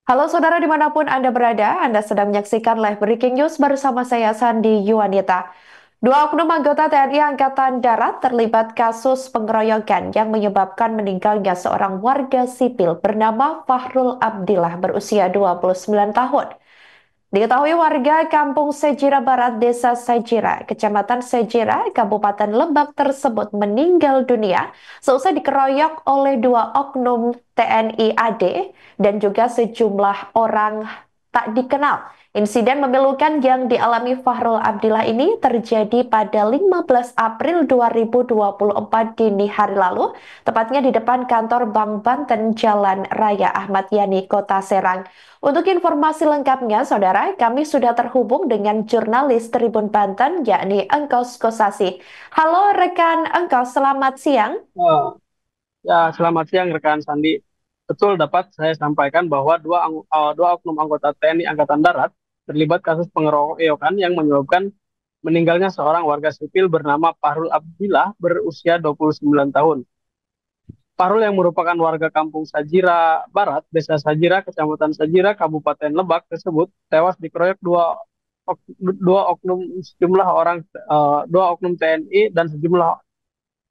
Halo saudara dimanapun Anda berada, Anda sedang menyaksikan live breaking news bersama saya Sandi Yuwanita. Dua oknum anggota TNI Angkatan Darat terlibat kasus pengeroyokan yang menyebabkan meninggalnya seorang warga sipil bernama Fahrul Abdillah berusia 29 tahun. Diketahui warga Kampung Sejira Barat, Desa Sejira, Kecamatan Sejira, Kabupaten Lebak tersebut meninggal dunia seusai dikeroyok oleh dua oknum TNI AD dan juga sejumlah orang tak dikenal. Insiden memilukan yang dialami Fahrul Abdillah ini terjadi pada 15 April 2024 dini hari lalu, tepatnya di depan kantor Bank Banten Jalan Raya Ahmad Yani, Kota Serang. Untuk informasi lengkapnya, saudara, kami sudah terhubung dengan jurnalis Tribun Banten, yakni Engkos Kosasi. Halo rekan Engkos, selamat siang. Oh, ya, selamat siang rekan Sandi. Betul dapat saya sampaikan bahwa dua oknum anggota TNI Angkatan Darat terlibat kasus pengeroyokan yang menyebabkan meninggalnya seorang warga sipil bernama Fahrul Abdillah berusia 29 tahun. Fahrul yang merupakan warga kampung Sajira Barat, Desa Sajira, Kecamatan Sajira, Kabupaten Lebak tersebut tewas dikeroyok dua oknum sejumlah orang, dua oknum TNI dan sejumlah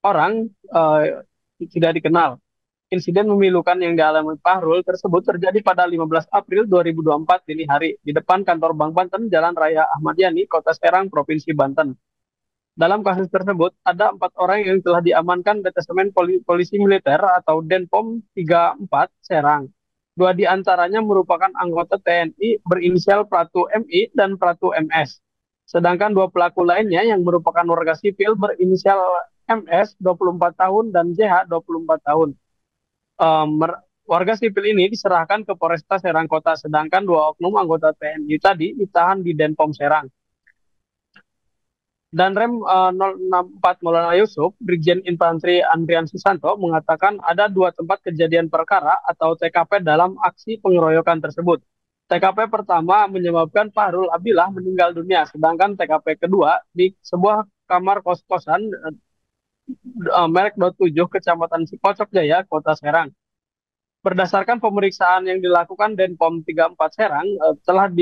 orang tidak dikenal. Insiden memilukan yang dialami Fahrul tersebut terjadi pada 15 April 2024 dini hari di depan kantor Bank Banten, Jalan Raya Ahmad Yani, Kota Serang, Provinsi Banten. Dalam kasus tersebut, ada 4 orang yang telah diamankan Detesemen Polisi Militer atau Denpom 34 Serang. Dua di antaranya merupakan anggota TNI berinisial Pratu MI dan Pratu MS. Sedangkan dua pelaku lainnya yang merupakan warga sipil berinisial MS 24 tahun dan JH 24 tahun. Warga sipil ini diserahkan ke Polresta Serang Kota, sedangkan dua oknum anggota TNI tadi ditahan di Denpom Serang. Dan Rem 064 Maulana Yusuf, Brigjen Infantri Andrian Susanto, mengatakan ada dua tempat kejadian perkara atau TKP dalam aksi pengeroyokan tersebut. TKP pertama menyebabkan Fahrul Abdillah meninggal dunia, sedangkan TKP kedua di sebuah kamar kos-kosan merek 27 Kecamatan Cipocok Jaya, Kota Serang. Berdasarkan pemeriksaan yang dilakukan Denpom 34 Serang, telah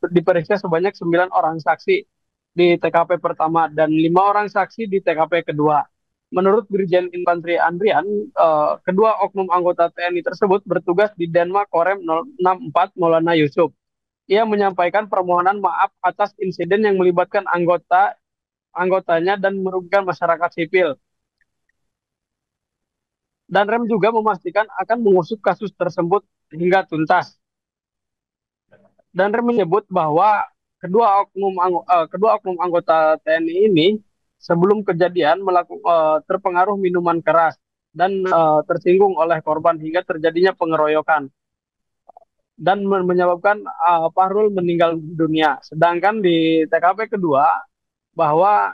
diperiksa sebanyak 9 orang saksi di TKP pertama dan 5 orang saksi di TKP kedua. Menurut Brigjen Infantri Andrian, kedua oknum anggota TNI tersebut bertugas di Denma Korem 064 Maulana Yusuf. Ia menyampaikan permohonan maaf atas insiden yang melibatkan anggotanya dan merugikan masyarakat sipil. Dan Rem juga memastikan akan mengusut kasus tersebut hingga tuntas. Dan Rem menyebut bahwa kedua oknum anggota TNI ini sebelum kejadian terpengaruh minuman keras dan tersinggung oleh korban hingga terjadinya pengeroyokan dan menyebabkan Fahrul meninggal dunia. Sedangkan di TKP kedua bahwa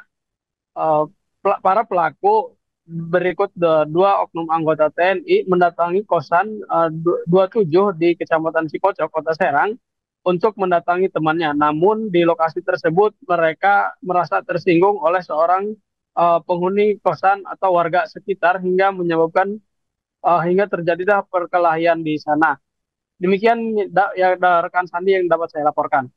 uh, para pelaku berikut dua oknum anggota TNI mendatangi kosan 27 di Kecamatan Cipocok, Kota Serang untuk mendatangi temannya. Namun di lokasi tersebut mereka merasa tersinggung oleh seorang penghuni kosan atau warga sekitar hingga menyebabkan hingga terjadilah perkelahian di sana. Demikian ya rekan Sandi yang dapat saya laporkan.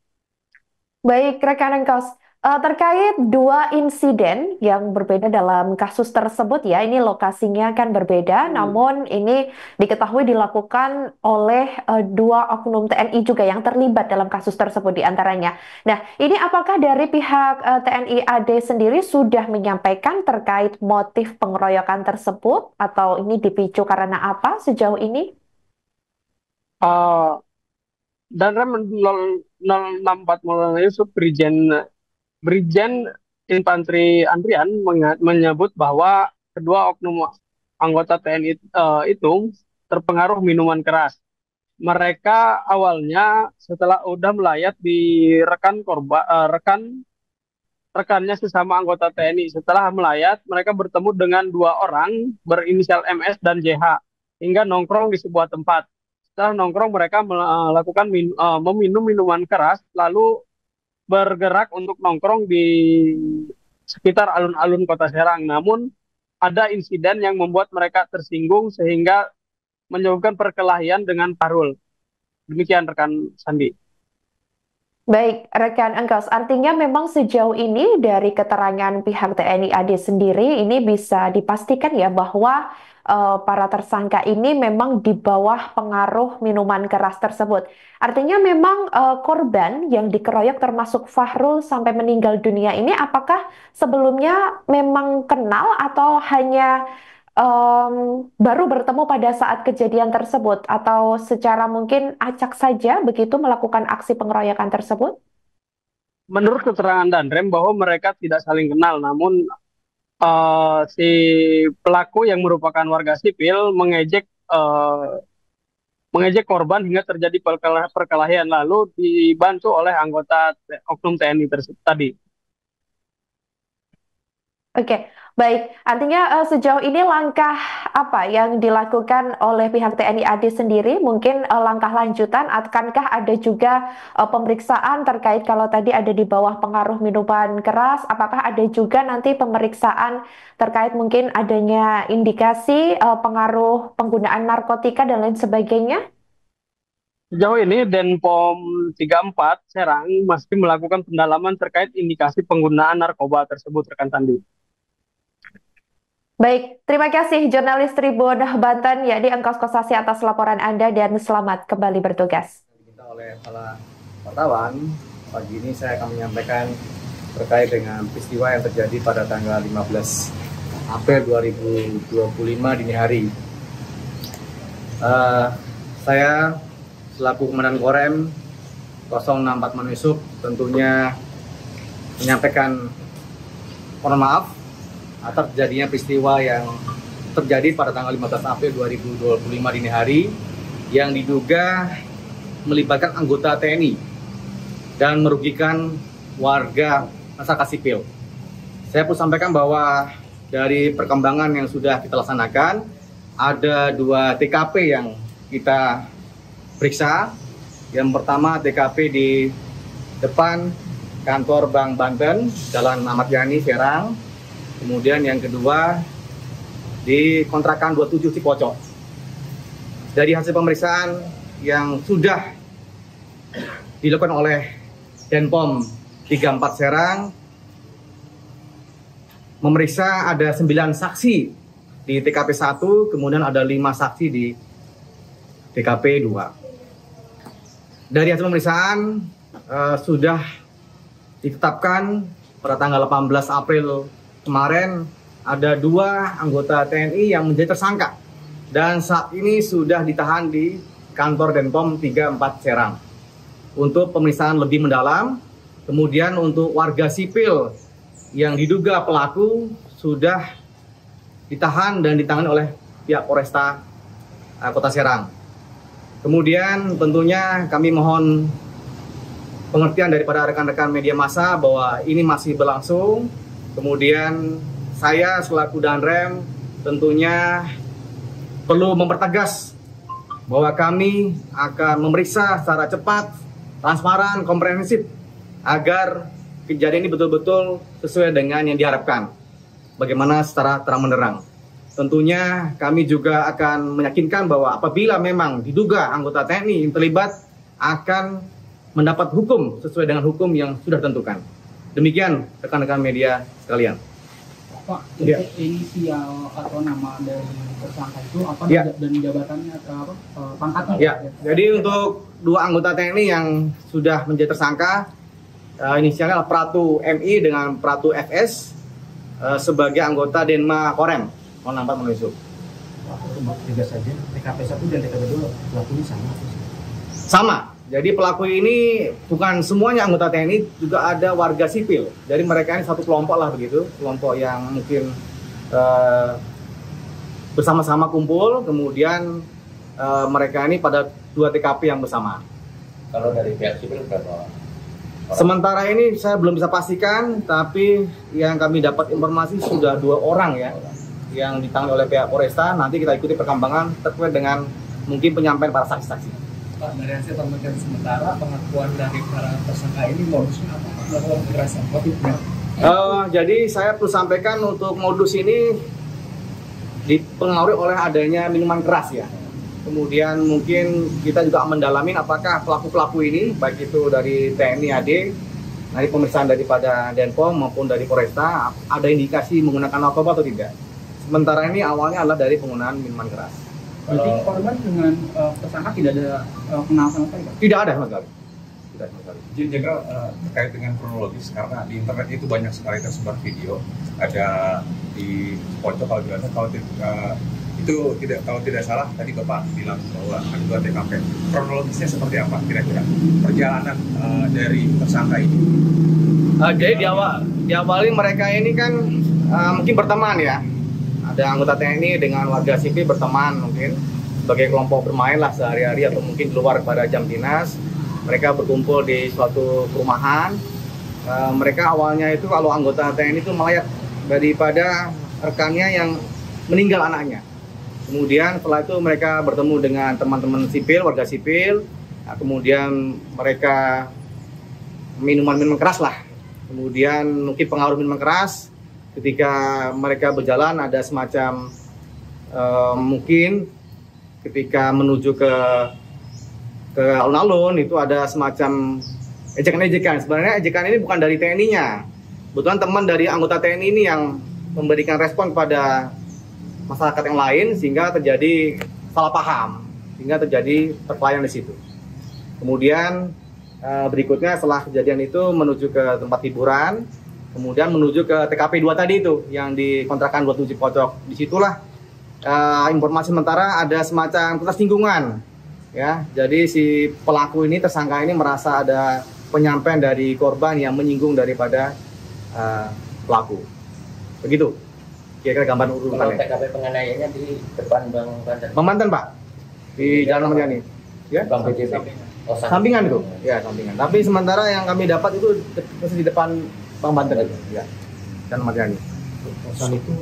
Baik, rekan Engkos. Terkait dua insiden yang berbeda dalam kasus tersebut ya, ini lokasinya kan berbeda, Hmm. namun ini diketahui dilakukan oleh dua oknum TNI juga yang terlibat dalam kasus tersebut diantaranya. Nah, ini apakah dari pihak TNI AD sendiri sudah menyampaikan terkait motif pengeroyokan tersebut atau ini dipicu karena apa sejauh ini? Uh, dan Rem 064 Maulana Yusuf Brigjen Infantri Andrian menyebut bahwa kedua oknum anggota TNI itu terpengaruh minuman keras. Mereka awalnya setelah udah melayat di rekannya sesama anggota TNI. Setelah melayat, mereka bertemu dengan dua orang berinisial MS dan JH hingga nongkrong di sebuah tempat. Setelah nongkrong, mereka melakukan meminum minuman keras, lalu bergerak untuk nongkrong di sekitar alun-alun Kota Serang. Namun ada insiden yang membuat mereka tersinggung sehingga menyebabkan perkelahian dengan Parul. Demikian rekan Sandi. Baik, rekan Engkos, artinya memang sejauh ini dari keterangan pihak TNI AD sendiri ini bisa dipastikan ya bahwa para tersangka ini memang di bawah pengaruh minuman keras tersebut. Artinya memang korban yang dikeroyok termasuk Fahrul sampai meninggal dunia ini apakah sebelumnya memang kenal atau hanya baru bertemu pada saat kejadian tersebut atau secara mungkin acak saja begitu melakukan aksi pengeroyokan tersebut? Menurut keterangan Danrem bahwa mereka tidak saling kenal, namun si pelaku yang merupakan warga sipil mengejek korban hingga terjadi perkelahian lalu dibantu oleh anggota oknum TNI tersebut tadi. Oke, baik. Artinya sejauh ini langkah apa yang dilakukan oleh pihak TNI AD sendiri? Mungkin langkah lanjutan, akankah ada juga pemeriksaan terkait kalau tadi ada di bawah pengaruh minuman keras? Apakah ada juga nanti pemeriksaan terkait mungkin adanya indikasi pengaruh penggunaan narkotika dan lain sebagainya? Sejauh ini Denpom 34 Serang masih melakukan pendalaman terkait indikasi penggunaan narkoba tersebut, rekan Sandi. Baik, terima kasih jurnalis Tribun Banten, Yadi Engkos Kosasi atas laporan Anda dan selamat kembali bertugas. Diminta oleh para wartawan, pagi ini saya akan menyampaikan terkait dengan peristiwa yang terjadi pada tanggal 15 April 2025 dini hari. Saya selaku Komandan Korem 064 Manwisub tentunya menyampaikan mohon maaf atas terjadinya peristiwa yang terjadi pada tanggal 15 April 2025 dini hari yang diduga melibatkan anggota TNI dan merugikan warga masyarakat sipil. Saya perlu sampaikan bahwa dari perkembangan yang sudah kita laksanakan, ada 2 TKP yang kita periksa. Yang pertama TKP di depan kantor Bank Banten, Jalan Ahmad Yani, Serang. Kemudian yang kedua di kontrakan 27 Cipocok. Dari hasil pemeriksaan yang sudah dilakukan oleh Denpom 34 Serang, memeriksa ada 9 saksi di TKP 1, kemudian ada 5 saksi di TKP 2. Dari hasil pemeriksaan sudah ditetapkan pada tanggal 18 April kemarin ada 2 anggota TNI yang menjadi tersangka dan saat ini sudah ditahan di kantor Denpom 34 Serang untuk pemeriksaan lebih mendalam. Kemudian untuk warga sipil yang diduga pelaku sudah ditahan dan ditangani oleh pihak Polresta Kota Serang. Kemudian tentunya kami mohon pengertian daripada rekan-rekan media massa bahwa ini masih berlangsung. Kemudian saya selaku Danrem tentunya perlu mempertegas bahwa kami akan memeriksa secara cepat, transparan, komprehensif agar kejadian ini betul-betul sesuai dengan yang diharapkan. Bagaimana secara terang-benderang. Tentunya kami juga akan meyakinkan bahwa apabila memang diduga anggota TNI yang terlibat akan mendapat hukum sesuai dengan hukum yang sudah ditentukan. Demikian rekan-rekan media sekalian. Pak, jadi inisial atau nama dari tersangka itu apa dan jabatannya atau apa pangkatnya? Ya, jadi untuk 2 anggota TNI yang sudah menjadi tersangka, inisialnya Pratu MI dengan Pratu FS sebagai anggota Denma Korem 064 Manwisub. Juga saja TKP 1 dan TKP 2 pelakunya sama. Sama. Jadi pelaku ini bukan semuanya anggota TNI, juga ada warga sipil. Dari mereka ini satu kelompok lah begitu, kelompok yang mungkin bersama-sama kumpul, kemudian mereka ini pada 2 TKP yang bersama. Kalau dari pihak sipil berapa orang? Sementara ini saya belum bisa pastikan, tapi yang kami dapat informasi sudah 2 orang ya, yang ditangani oleh pihak Polresta. Nanti kita ikuti perkembangan terkait dengan mungkin penyampaian para saksi-saksi. Pak, dari hasil pemeriksaan sementara pengakuan dari para tersangka ini modusnya apa? Melakukan kekerasan motifnya? Jadi saya perlu sampaikan untuk modus ini dipengaruhi oleh adanya minuman keras ya. kemudian mungkin kita juga mendalami apakah pelaku-pelaku ini, baik itu dari TNI AD, dari pemeriksaan daripada Denpom maupun dari Polresta, ada indikasi menggunakan narkoba atau tidak. Sementara ini awalnya adalah dari penggunaan minuman keras. Berarti korban dengan tersangka tidak ada kenal sama sekali, Pak? Tidak ada sama sekali. Tidak sama sekali. Jenderal, terkait dengan kronologis, karena di internet itu banyak sekali tersebar video, ada di pojok kalau tidak salah, kalau tidak salah tadi Bapak bilang bahwa ada 2 TKP. Kronologisnya seperti apa kira-kira perjalanan dari tersangka ini? Jadi diawali mereka ini kan mungkin berteman ya. Ada anggota TNI dengan warga sipil berteman mungkin sebagai kelompok bermain lah sehari-hari atau mungkin di luar pada jam dinas. Mereka berkumpul di suatu perumahan. Mereka awalnya itu kalau anggota TNI itu melayat daripada rekannya yang meninggal anaknya. Kemudian setelah itu mereka bertemu dengan teman-teman sipil, warga sipil. Nah, kemudian mereka minuman keras lah. Kemudian mungkin pengaruh minuman keras. Ketika mereka berjalan ada semacam mungkin ketika menuju ke alun-alun itu ada semacam ejekan-ejekan. Sebenarnya ejekan ini bukan dari TNI-nya. Kebetulan teman dari anggota TNI ini yang memberikan respon kepada masyarakat yang lain sehingga terjadi salah paham, sehingga terjadi perkelahian di situ. Kemudian berikutnya setelah kejadian itu menuju ke tempat hiburan. Kemudian menuju ke TKP 2 tadi itu yang di kontrakan 27 Pojok. Disitulah informasi sementara ada semacam ketersinggungan, ya. Jadi si pelaku ini, tersangka ini merasa ada penyampaian dari korban yang menyinggung daripada pelaku. Begitu. Kira-kira gambar urutannya. Kalau TKP penganiayaannya di depan Bang Banten. Bang Banten, Pak. Di Jalan Ahmad Yani. Ya. Bang BJP. Sampingan itu. Ya, sampingan. Tapi sementara yang kami dapat itu di depan Bang Banten itu, ya. Dan Ahmad Yani. Perkosaan itu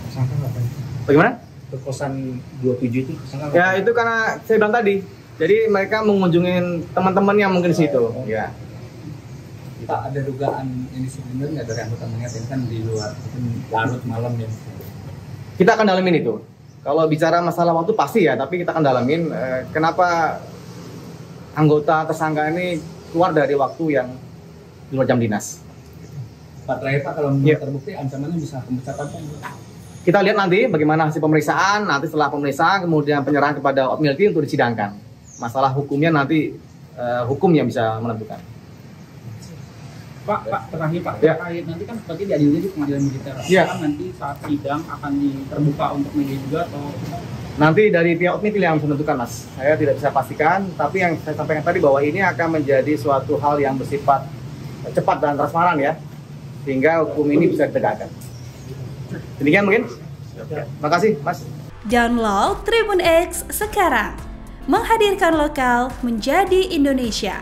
tersangka apa itu? Bagaimana? Perkosaan 27 itu tersangka apa? Ya, itu karena saya bilang tadi. Jadi mereka mengunjungi teman-temannya mungkin di situ. Ya. Pak, ada dugaan ini sebenarnya dari anggota mengingat ini kan di luar, larut malam ya. Kita akan dalamin itu. Kalau bicara masalah waktu pasti ya, tapi kita akan dalamin kenapa anggota tersangka ini keluar dari waktu yang di luar jam dinas. Pak, terakhir Pak, kalau Ya. terbukti ancamannya bisa pemecatan Pak? Kita lihat nanti bagaimana hasil pemeriksaan, nanti setelah pemeriksaan kemudian penyerahan kepada Otmilti untuk disidangkan. Masalah hukumnya nanti hukum yang bisa menentukan. Pak, terakhir Pak, Ya. terkait nanti kan seperti diadili di pengadilan militer. Ya. Apakah nanti saat sidang akan terbuka untuk media juga atau? Nanti dari pihak Otmilti yang menentukan, Mas. Saya tidak bisa pastikan, tapi yang saya sampaikan tadi bahwa ini akan menjadi suatu hal yang bersifat cepat dan transparan ya, sehingga hukum ini bisa ditegakkan. Demikian mungkin. Terima kasih, Mas. Download Tribun X sekarang, menghadirkan lokal menjadi Indonesia.